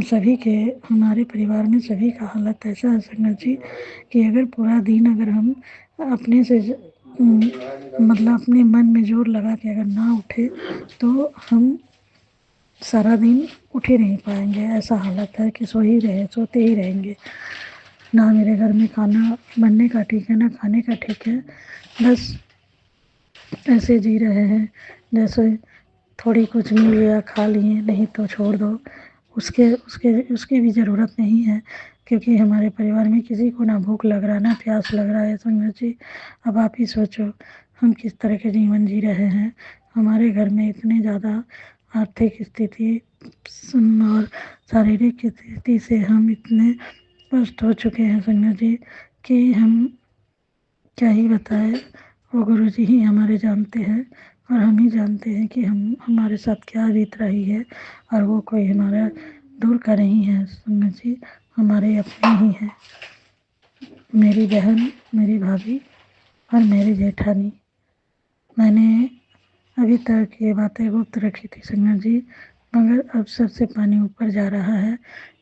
सभी के, हमारे परिवार में सभी का हालत ऐसा है संगत जी कि अगर पूरा दिन अगर हम अपने से मतलब अपने मन में जोर लगा के अगर ना उठे तो हम सारा दिन उठे नहीं पाएंगे। ऐसा हालत है कि सोते ही रहेंगे। ना मेरे घर में खाना बनने का ठीक है, ना खाने का ठीक है। बस ऐसे जी रहे हैं जैसे थोड़ी कुछ मिल गया खा लिए, नहीं तो छोड़ दो। उसके उसके उसकी भी ज़रूरत नहीं है, क्योंकि हमारे परिवार में किसी को ना भूख लग रहा ना प्यास लग रहा है संगत जी। अब आप ही सोचो हम किस तरह के जीवन जी रहे हैं। हमारे घर में इतने ज़्यादा आर्थिक स्थिति और शारीरिक स्थिति से हम इतने पस्त हो चुके हैं संगत जी कि हम क्या ही बताएं। वो गुरु जी ही हमारे जानते हैं और हम ही जानते हैं कि हमारे साथ क्या बीत रही है। और वो कोई हमारा दूर का नहीं है संगत जी, हमारे अपने ही हैं। मेरी बहन, मेरी भाभी और मेरी जेठानी। मैंने अभी तक ये बातें गुप्त रखी थी संगत जी, मगर अब सर से पानी ऊपर जा रहा है।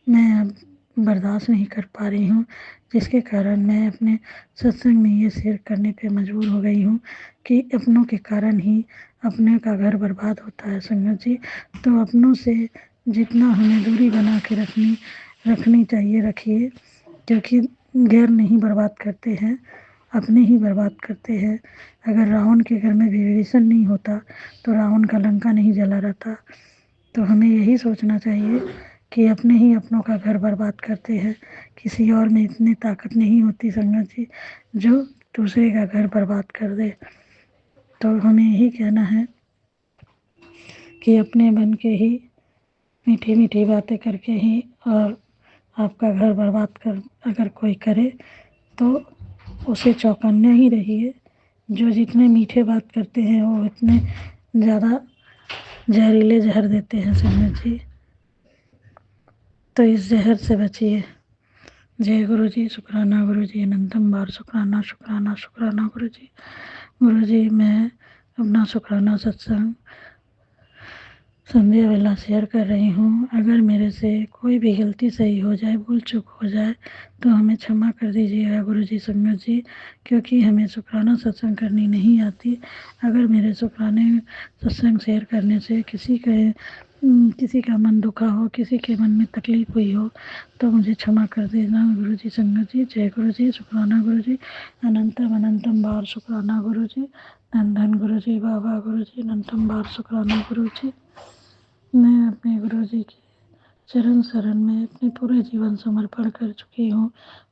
मैं अब बर्दाश्त नहीं कर पा रही हूँ, जिसके कारण मैं अपने सत्संग में ये शेयर करने पे मजबूर हो गई हूँ कि अपनों के कारण ही अपने का घर बर्बाद होता है संगत जी। तो अपनों से जितना हमें दूरी बना के रखनी चाहिए रखिए, क्योंकि गैर नहीं बर्बाद करते हैं, अपने ही बर्बाद करते हैं। अगर रावण के घर में विभीषण नहीं होता तो रावण का लंका नहीं जला रहता। तो हमें यही सोचना चाहिए कि अपने ही अपनों का घर बर्बाद करते हैं। किसी और में इतनी ताकत नहीं होती संगत जी जो दूसरे का घर बर्बाद कर दे। तो हमें यही कहना है कि अपने बन के ही मीठी मीठी बातें करके ही और आपका घर बर्बाद कर अगर कोई करे तो उसे चौकन्ने ही रहिए। जो जितने मीठे बात करते हैं वो इतने ज़्यादा जहरीले जहर देते हैं संगत जी। तो इस जहर से बचिए। जय गुरु जी, शुक्राना गुरु जी, अनंतम बार शुक्राना शुक्राना शुक्राना गुरु जी। गुरु जी, मैं अपना शुक्राना सत्संग संध्या वेला शेयर कर रही हूँ। अगर मेरे से कोई भी गलती सही हो जाए, भूल चूक हो जाए तो हमें क्षमा कर दीजिएगा गुरु जी संगत जी, क्योंकि हमें शुक्राना सत्संग करनी नहीं आती। अगर मेरे शुक्राने सत्संग शेयर करने से किसी का मन दुखा हो, किसी के मन में तकलीफ हुई हो तो मुझे क्षमा कर देना गुरु जी संगत जी। जय गुरु जी, शुक्राना गुरु जी, अनंतम अनंतम बार शुक्राना गुरु जी। धन धन गुरु जी, बाबा गुरु जी, अनंतम बार शुक्राना गुरु जी। मैं अपने गुरु जी के चरण शरण में अपने पूरे जीवन समर्पण कर चुकी हूँ।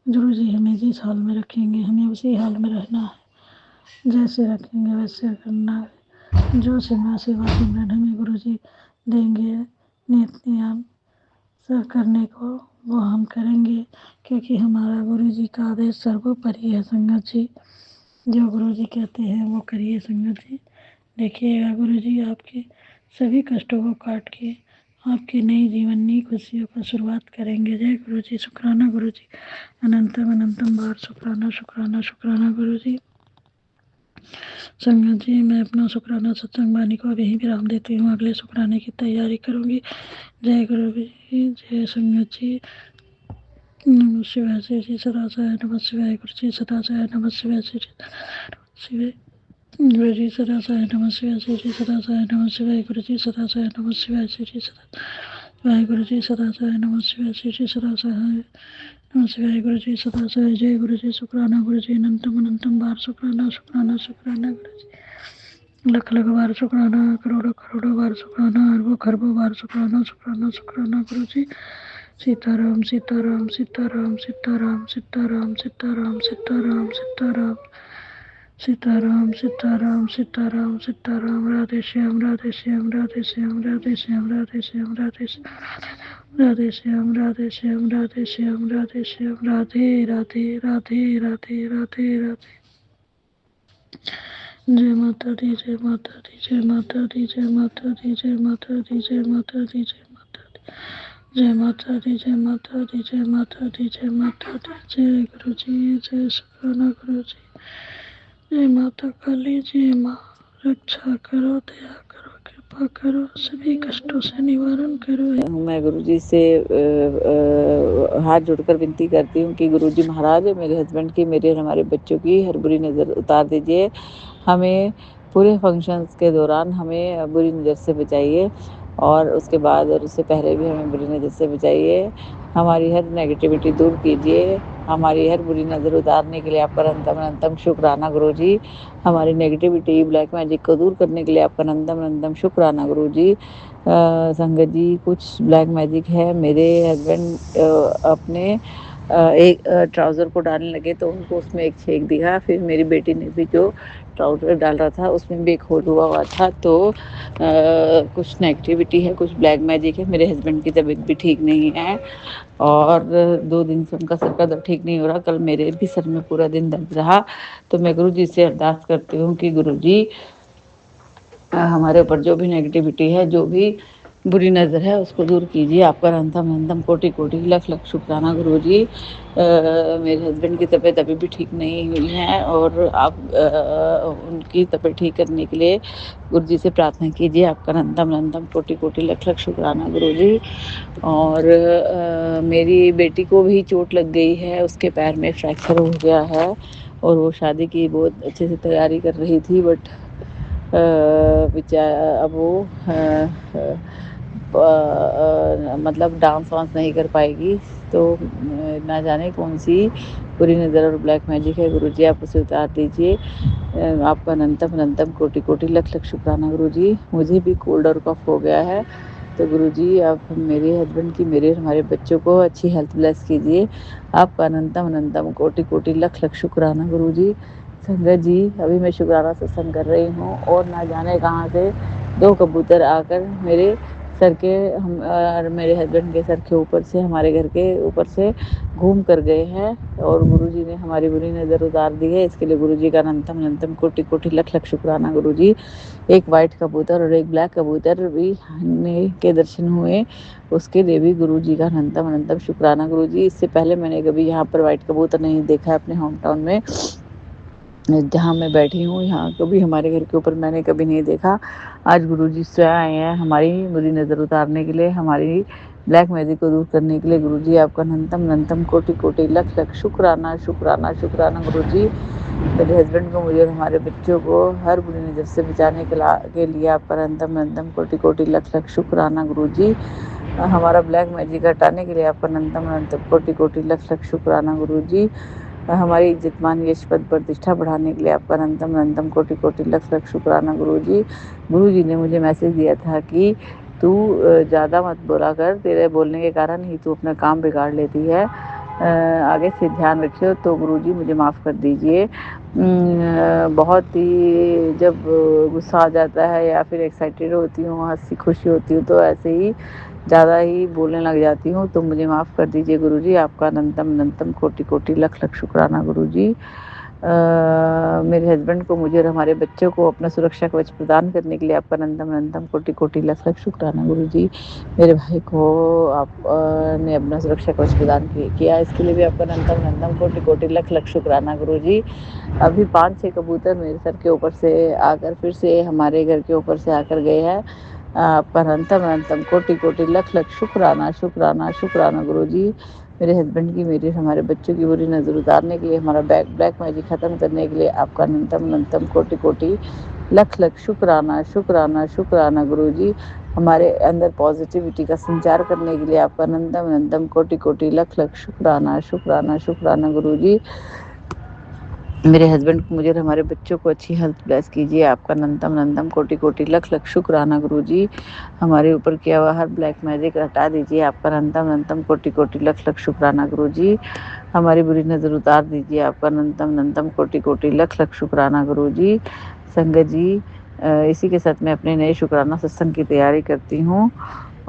गुरु जी हमें जिस हाल में रखेंगे हमें उसी हाल में रहना है, जैसे रखेंगे वैसे करना है। जो सेवा सिमरन हमें गुरु जी देंगे नियत नियम सब करने को, वो हम करेंगे, क्योंकि हमारा गुरु जी का आदेश सर्वोपरि है संगत जी। जो गुरु जी कहते हैं वो करिए संगत जी। देखिएगा गुरु जी आपके सभी कष्टों को काट के आपके नई जीवन नई खुशियों का शुरुआत करेंगे। जय गुरु जी, शुक्राना गुरु जी, अनंतम अनंतम बार शुक्राना शुक्राना शुक्राना गुरु जी। संगत जी, मैं अपना शुक्राना सत्संग वाणी को अब यहीं विराम देती हूँ। अगले शुक्राने की तैयारी करूँगी। जय गुरु जी, जय संगत जी। नमः शिवाय श्री जी सदाशिवाय, नमः शिवाय गुरु जी सदाशिवाय, नमः शिवाय श्री जी शिवाय गुरु जी सदाशिवाय, नमः शिवाय श्री जी सदाशिवाय, नमः शिवाय गुरु जी सदाशिवाय, नमः शिवाय श्री जी सदाशिवाय गुरु जी सदाशिवाय, नमः शिवाय श्री जी सदाशिवाय, नमः शिवाय गुरु जी सदाशिवाय। जय गुरु जी, शुक्राना गुरु जी, अनंतम अनंतम बार शुक्राना शुक्राना शुक्राना गुरु जी। लख लख बार शुक्राना, करोड़ों करोड़ों बार शुक्राना, अरबों खरबों बार शुक्राना शुक्राना शुक्राना गुरु जी। सीताराम सीताराम सीताराम सीताराम सीताराम सीताराम सीताराम सीताराम सीताराम सीताराम सीताराम सीताराम। राधे श्याम राधे श्याम राधे श्याम राधे श्याम राधे श्याम राधे श्याम राधे श्याम राधे श्याम राधे श्याम राधे श्याम। राधे राधे राधे राधे राधे राधे। जय माता दी, जय माता दी, जय माता दी, जय माता दी, जय माता दी, जय माता दी, जय माता दी, जय माता दी, जय माता दी, जय माता दी, जय माता दी, जय गुरु जी, जय शुक्राना गुरु जी, जय माता काली, जय माँ, रक्षा करो, दया करो, कृपा करो, सभी कष्टों से निवारण करो। मैं गुरुजी से हाथ जोड़कर विनती करती हूँ कि गुरुजी महाराज मेरे हस्बैंड की, मेरे और हमारे बच्चों की हर बुरी नज़र उतार दीजिए। हमें पूरे फंक्शंस के दौरान हमें बुरी नज़र से बचाइए और उसके बाद और उससे पहले भी हमें बुरी नज़र से बचाइए। हमारी हर नेगेटिविटी दूर कीजिए। हमारी हर बुरी नज़र उतारने के लिए आपका अनंतम अनंतम शुक्राना गुरुजी। हमारी नेगेटिविटी ब्लैक मैजिक को दूर करने के लिए आपका अनंतम अनंतम शुक्राना गुरुजी। संगत जी, कुछ ब्लैक मैजिक है। मेरे हस्बैंड अपने एक ट्राउज़र को डालने लगे तो उनको उसमें एक छेद दिखा। फिर मेरी बेटी ने भी जो ट्राउज़र डाल रहा था उसमें भी एक होल हुआ था। तो कुछ नेगेटिविटी है, कुछ ब्लैक मैजिक है। मेरे हस्बैंड की तबीयत भी ठीक नहीं है और 2 दिन से उनका सर का दर्द ठीक नहीं हो रहा। कल मेरे भी सर में पूरा दिन दर्द रहा। तो मैं गुरुजी से अरदास करती हूँ कि गुरुजी हमारे ऊपर जो भी नेगेटिविटी है, जो भी बुरी नज़र है, उसको दूर कीजिए। आपका अनंतम अनंतम कोटि कोटि लख लख शुक्राना गुरुजी। मेरे हस्बैंड की तबीयत अभी भी ठीक नहीं हुई है और आप उनकी तबीयत ठीक करने के लिए गुरुजी से प्रार्थना कीजिए। आपका अनंतम अनंतम कोटि कोटि लख लख शुक्राना गुरुजी। और मेरी बेटी को भी चोट लग गई है, उसके पैर में फ्रैक्चर हो गया है और वो शादी की बहुत अच्छे से तैयारी कर रही थी, बट अब वो मतलब डांस वांस नहीं कर पाएगी। तो ना जाने कौन सी बुरी नज़र और ब्लैक मैजिक है। गुरुजी आप उसे उतार दीजिए। आपका अनंतम अनंतम कोटि कोटि लख लख शुक्राना गुरुजी। मुझे भी कोल्ड और कफ हो गया है। तो गुरुजी आप मेरे हस्बैंड की, मेरे और हमारे बच्चों को अच्छी हेल्थ ब्लेस कीजिए। आपका अनंतम अनंतम कोटि कोटि लख लख शुक्राना गुरुजी। संगत जी, अभी मैं शुक्राना सत्संग कर रही हूँ और ना जाने कहाँ से 2 कबूतर आकर मेरे सर के और मेरे हस्बैंड के सर के ऊपर से, हमारे घर के ऊपर से घूम कर गए हैं और गुरुजी ने हमारी बुरी नज़र उतार दी है। इसके लिए गुरुजी का अनंतम अनंतम कोटि कोटि लख लख शुक्राना गुरुजी। एक वाइट कबूतर और एक ब्लैक कबूतर भी के दर्शन हुए, उसके लिए भी गुरुजी का अनंतम अनंतम शुक्राना गुरुजी। इससे पहले मैंने कभी यहाँ पर वाइट कबूतर नहीं देखा है अपने होम टाउन में, जहाँ मैं बैठी हूँ। यहाँ कभी हमारे घर के ऊपर मैंने कभी नहीं देखा। आज गुरुजी स्वयं आए हैं हमारी बुरी नज़र उतारने के लिए, हमारी ब्लैक मैजिक को दूर करने के लिए। गुरुजी आपका अनंतम अनंतम कोटि कोटि लख लख शुक्राना शुक्राना शुक्राना गुरुजी। मेरे हस्बैंड को, मुझे और हमारे बच्चों को हर बुरी नज़र से बचाने के लिए आपका अनंतम अनंतम कोटि कोटि लख लख शुक्राना गुरुजी। हमारा ब्लैक मैजिक हटाने के लिए आपका अनंतम अनंतम कोटि कोटि लख लख शुक्राना गुरुजी। हमारी इज्जत मान यश पद प्रतिष्ठा बढ़ाने के लिए आपका अनंतम अनंतम कोटि कोटि लख लख शुक्राना गुरुजी। गुरुजी ने मुझे मैसेज दिया था कि तू ज़्यादा मत बोला कर, तेरे बोलने के कारण ही तू अपना काम बिगाड़ लेती है, आगे से ध्यान रखियो। तो गुरुजी मुझे माफ़ कर दीजिए। बहुत ही जब गुस्सा आ जाता है या फिर एक्साइटेड होती हूँ, हंसी खुशी होती हूँ, तो ऐसे ही ज़्यादा ही बोलने लग जाती हूँ। तो मुझे माफ़ कर दीजिए गुरुजी। आपका अनंतम अनंतम कोटि कोटि लख लख शुक्राना गुरुजी। मेरे हस्बैंड को, मुझे और हमारे बच्चों को अपना सुरक्षा कवच प्रदान करने के लिए आपका अनंतम अनंतम कोटि कोटि लख लख शुक्राना गुरुजी। मेरे भाई को आप ने अपना सुरक्षा कवच प्रदान किया, इसके लिए भी आपका अनंतम अनंतम कोटि कोटि लख लख शुक्राना गुरुजी। अभी 5-6 कबूतर मेरे सर के ऊपर से आकर फिर से हमारे घर के ऊपर से आकर गए हैं। आपका अनंतम अनंतम कोटि कोटि लख लख शुक्राना शुक्राना शुक्राना गुरुजी। मेरे हस्बैंड की, मेरे हमारे बच्चों की बुरी नज़र उतारने के लिए, हमारा ब्लैक मैजिक ख़त्म करने के लिए आपका अनंतम अनंतम कोटि कोटि लख लख शुक्राना शुक्राना शुक्राना गुरुजी। हमारे अंदर पॉजिटिविटी का संचार करने के लिए आपका अनंतम अनंतम कोटि कोटि लख लख शुक्राना शुक्राना शुक्राना गुरुजी। मेरे हस्बैंड को, मुझे और हमारे बच्चों को अच्छी हेल्थ ब्लेस कीजिए। आपका अनंतम अनंतम कोटि कोटि लख लख शुक्राना गुरुजी। हमारे ऊपर किया हुआ हर ब्लैक मैजिक हटा दीजिए। आपका अनंतम अनंतम कोटि कोटि लख लख शुक्राना गुरुजी। हमारी बुरी नज़र उतार दीजिए। आपका अनंतम अनंतम कोटि कोटि लख लख शुक्राना गुरुजी। संगत जी, इसी के साथ मैं अपने नए शुक्राना सत्संग की तैयारी करती हूँ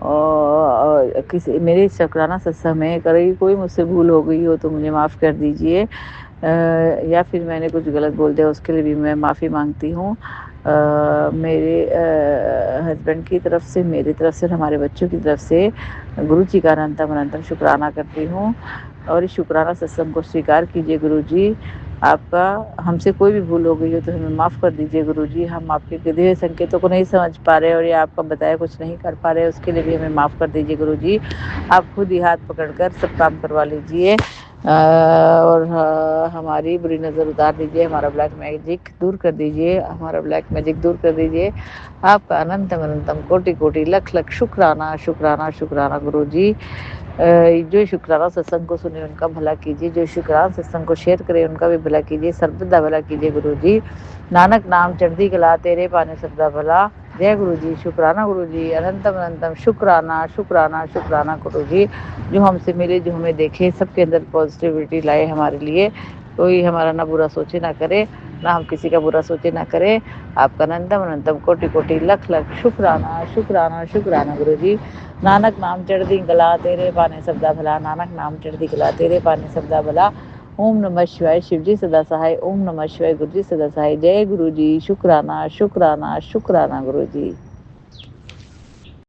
और मेरे शुक्राना सत्संग में कभी कोई मुझसे भूल हो गई हो तो मुझे माफ़ कर दीजिए। या फिर मैंने कुछ गलत बोल दिया उसके लिए भी मैं माफ़ी मांगती हूँ। मेरे हस्बैंड की तरफ से, मेरी तरफ से और हमारे बच्चों की तरफ से गुरु जी का अनंतम अनंतम शुक्राना करती हूँ। और इस शुक्राना सत्संग को स्वीकार कीजिए गुरु जी। आपका हमसे कोई भी भूल हो गई हो तो हमें माफ़ कर दीजिए गुरु जी। हम आपके दिए संकेतों को नहीं समझ पा रहे और या आपका बताया कुछ नहीं कर पा रहे, उसके लिए भी हमें माफ़ कर दीजिए गुरु जी। आप खुद ही हाथ पकड़कर सब काम करवा लीजिए और हमारी बुरी नज़र उतार दीजिए, हमारा ब्लैक मैजिक दूर कर दीजिए, हमारा ब्लैक मैजिक दूर कर दीजिए। आपका अनंतम अनंतम कोटि कोटि लख लख शुक्राना शुक्राना शुक्राना गुरु जी। जो शुक्राना सत्संग को सुने उनका भला कीजिए, जो शुक्राना सत्संग को शेयर करे उनका भी भला कीजिए, सर्वदा भला कीजिए गुरु जी। नानक नाम चढ़ती कला तेरे पाने सबदा भला। जय गुरु जी। शुक्राना गुरु जी, अनंतम अनंतम शुक्राना शुक्राना शुक्राना गुरु जी। जो हमसे मिले, जो हमें देखे, सबके अंदर पॉजिटिविटी लाए हमारे लिए। कोई हमारा ना बुरा सोचे ना करे, ना हम किसी का बुरा सोचे ना करें। आपका अनंतम अनंतम कोटि कोटि लख लख शुक्राना शुक्राना शुक्राना गुरु जी। नानक नाम चढ़ती कला तेरे पाने सबदा भला। नानक नाम चढ़ती कला तेरे पाने सबदा भला। ओम नमः शिवाय। शिव जी सदा सहाय। ओम नमः शिवाय। गुरु जी सदा सहाय। जय गुरु जी। शुक्राना शुक्राना शुक्राना गुरु जी।